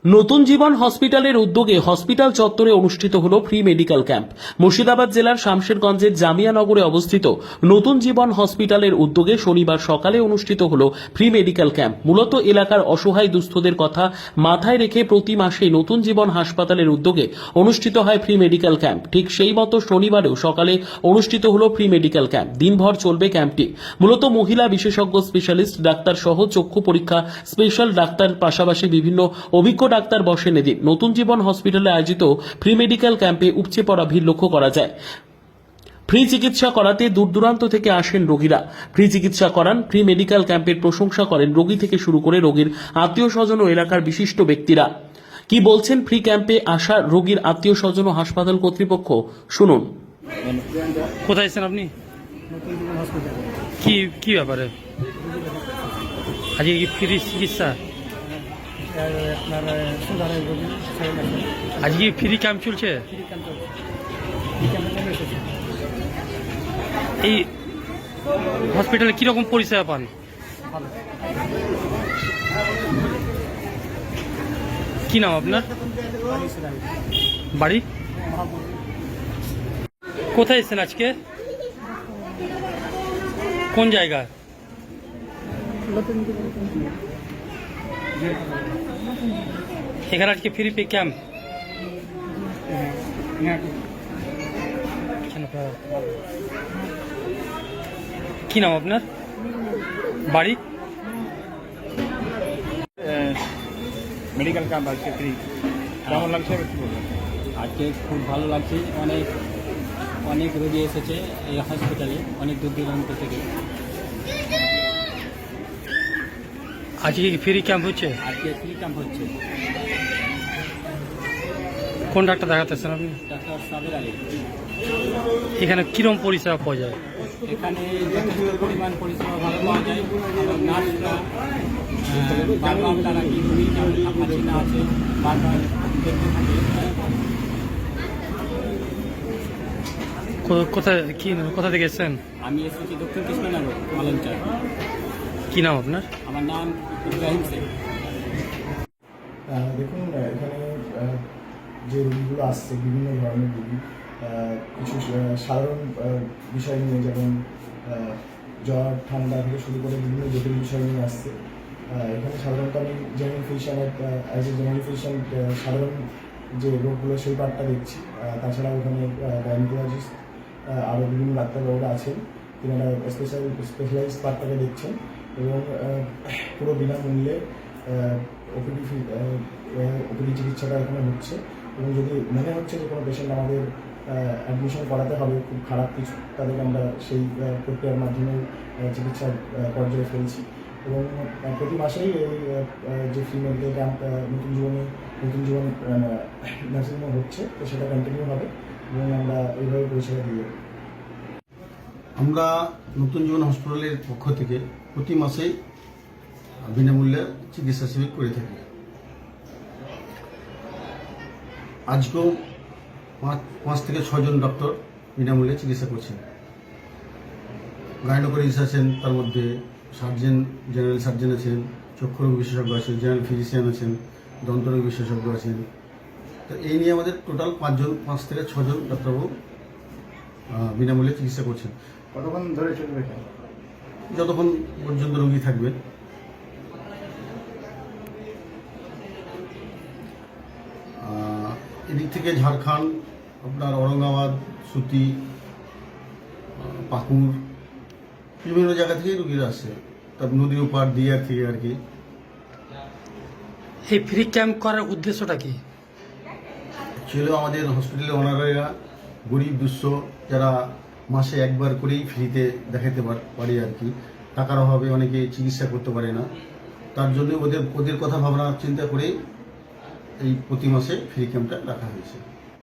নতুন জীবন হসপিটালের উদ্যোগে হসপিটাল চত্বরে অনুষ্ঠিত হলো ফ্রি মেডিকেল ক্যাম্প। মুর্শিদাবাদ জেলার শামশেরগঞ্জের জামিয়ানগরে অবস্থিত নতুন জীবন হসপিটালের উদ্যোগে শনিবার সকালে অনুষ্ঠিত হলো ফ্রি মেডিকেল ক্যাম্প। মূলত এলাকার অসহায় দুস্থদের কথা মাথায় রেখে প্রতি মাসে নতুন জীবন হাসপাতালের উদ্যোগে অনুষ্ঠিত হয় ফ্রি মেডিকেল ক্যাম্প। ঠিক সেই মতো শনিবারেও সকালে অনুষ্ঠিত হলো ফ্রি মেডিকেল ক্যাম্প। দিনভর চলবে ক্যাম্পটি। মূলত মহিলা বিশেষজ্ঞ স্পেশালিস্ট ডাক্তার সহ চক্ষু পরীক্ষা স্পেশাল ডাক্তার পাশাপাশি বিভিন্ন অভিজ্ঞ ডাক্তার বসেন এদিন। নতুন জীবন হসপিটালে আয়োজিত ফ্রি মেডিকেল ক্যাম্পে উপচে পড়া ভিড় লক্ষ্য করা যায়। ফ্রি চিকিৎসা করাতে দূর দূরান্ত থেকে আসেন রোগীরা, ফ্রি চিকিৎসা করান। ফ্রি মেডিকেল ক্যাম্পের প্রশংসা করেন রোগী থেকে শুরু করে রোগীর আত্মীয় স্বজন ও এলাকার বিশিষ্ট ব্যক্তিরা। কি বলছেন ফ্রি ক্যাম্পে আসা রোগীর আত্মীয় স্বজন ও হাসপাতাল কর্তৃপক্ষ, শুনুন। কোথায় এসেছেন আপনি? কি কি ব্যাপারে আজকে কি ফ্রি চিকিৎসা? আজকে ফ্রি ক্যাম্প চলছে। এই হসপিটালে কিরকম পরিষেবা পান? কি নাম আপনার? বাড়ি কোথায় এসেছেন আজকে? কোন জায়গা? এখানে আজকে ফ্রি পে ক্যাম্প। কি নাম আপনার? বাড়ি? মেডিকেল ক্যাম্প আজকে ফ্রি, কেমন লাগছে একটু বলুন। আজকে খুব ভালো লাগছে। অনেক অনেক রোগী এসেছে এই হসপিটালে, অনেক দূর দূরান্ত থেকে। আজকে কি ফ্রি ক্যাম্প হচ্ছে? আজকে ফ্রি ক্যাম্প হচ্ছে। কোন ডাক্তার দেখাতেছেন আপনি? ডাক্তার সাবের আলী। এখানে কিরকম পরিষেবা পাওয়া যায়? এখানে যথেষ্ট পরিমাণ পরিষেবা ভালো পাওয়া যায়। এবং নার্সরা বারবার তারা কি রুগী আছে না আছে বারবার দেখতে থাকে। কোথা থেকে এসেছেন? আমি এসেছি দক্ষিণ কৃষ্ণনগর মালঞ্চার। কি নাম আপনার? আমার নাম ইব্রাহিম শেখ। দেখুন, এখানে যে রোগীগুলো আসছে বিভিন্ন ধরনের রোগী, কিছু সাধারণ বিষয় নিয়ে, যেমন জ্বর ঠান্ডা থেকে শুরু করে বিভিন্ন জটিল বিষয় নিয়ে আসছে। এখানে সাধারণত আমি জেনারেল ফিজিশিয়ানের অ্যাজ এ জেনারেল ফিজিশিয়ান সাধারণ যে রোগগুলো সেই পার্টটা দেখছি। তাছাড়াও এখানে গাইনোকোলজিস্ট আরও বিভিন্ন ডাক্তারবাবুরা আছেন, তিনারা স্পেশালাইজড পার্টটাকে দেখছেন এবং পুরো বিনামূল্যে ওপিডি চিকিৎসাটা এখানে হচ্ছে। এবং যদি মনে হচ্ছে যে কোনো পেশেন্ট আমাদের অ্যাডমিশন করাতে হবে, খুব খারাপ কিছু, তাদেরকে আমরা সেই প্রক্রিয়ার মাধ্যমে চিকিৎসার পর্যায়ে ফেলছি। এবং প্রতি মাসেই এই যে ফ্রি মেডিকেল ক্যাম্প নতুন জীবন নার্সিংহোম হচ্ছে, তো সেটা কন্টিনিউ হবে এবং আমরা এইভাবে পরিষেবা দিয়ে। আমরা নতুন জীবন হসপিটালের পক্ষ থেকে প্রতি মাসেই বিনামূল্যে চিকিৎসা শিবির করে থাকি। আজকেও 5 থেকে 6 জন ডক্টর বিনামূল্যে চিকিৎসা করছেন। গাইনোকোলজিস্ট আছেন, তার মধ্যে সার্জেন, জেনারেল সার্জেন আছেন, চক্ষুরোগ বিশেষজ্ঞ আছেন, জেনারেল ফিজিশিয়ান আছেন, দন্তরোগ বিশেষজ্ঞ আছেন। তো এই নিয়ে আমাদের টোটাল 5 থেকে 6 জন ডাক্তারবাবু বিনামূল্যে চিকিৎসা করছেন। কতক্ষণ ধরে চলবে? যতক্ষণ পর্যন্ত রোগী থাকবে। এদিক থেকে ঝাড়খণ্ড, আপনার ঔরঙ্গাবাদ, সুতি, পাকুড়, বিভিন্ন জায়গা থেকেই রোগীরা আসছে। তার নদীর ওপার দিয়ে থেকে আর কি। এই ফ্রি ক্যাম্প করার উদ্দেশ্যটা কি? ছিল আমাদের হসপিটালের ওনারা গরিব দুঃস্থ যারা মাসে একবার করেই ফ্রিতে দেখাতে পারে আর কি, টাকার অভাবে অনেকে চিকিৎসা করতে পারে না, তার জন্য ওদের কথা ভাবনা চিন্তা করেই এই প্রতি মাসে ফ্রি ক্যাম্পটা রাখা হয়েছে।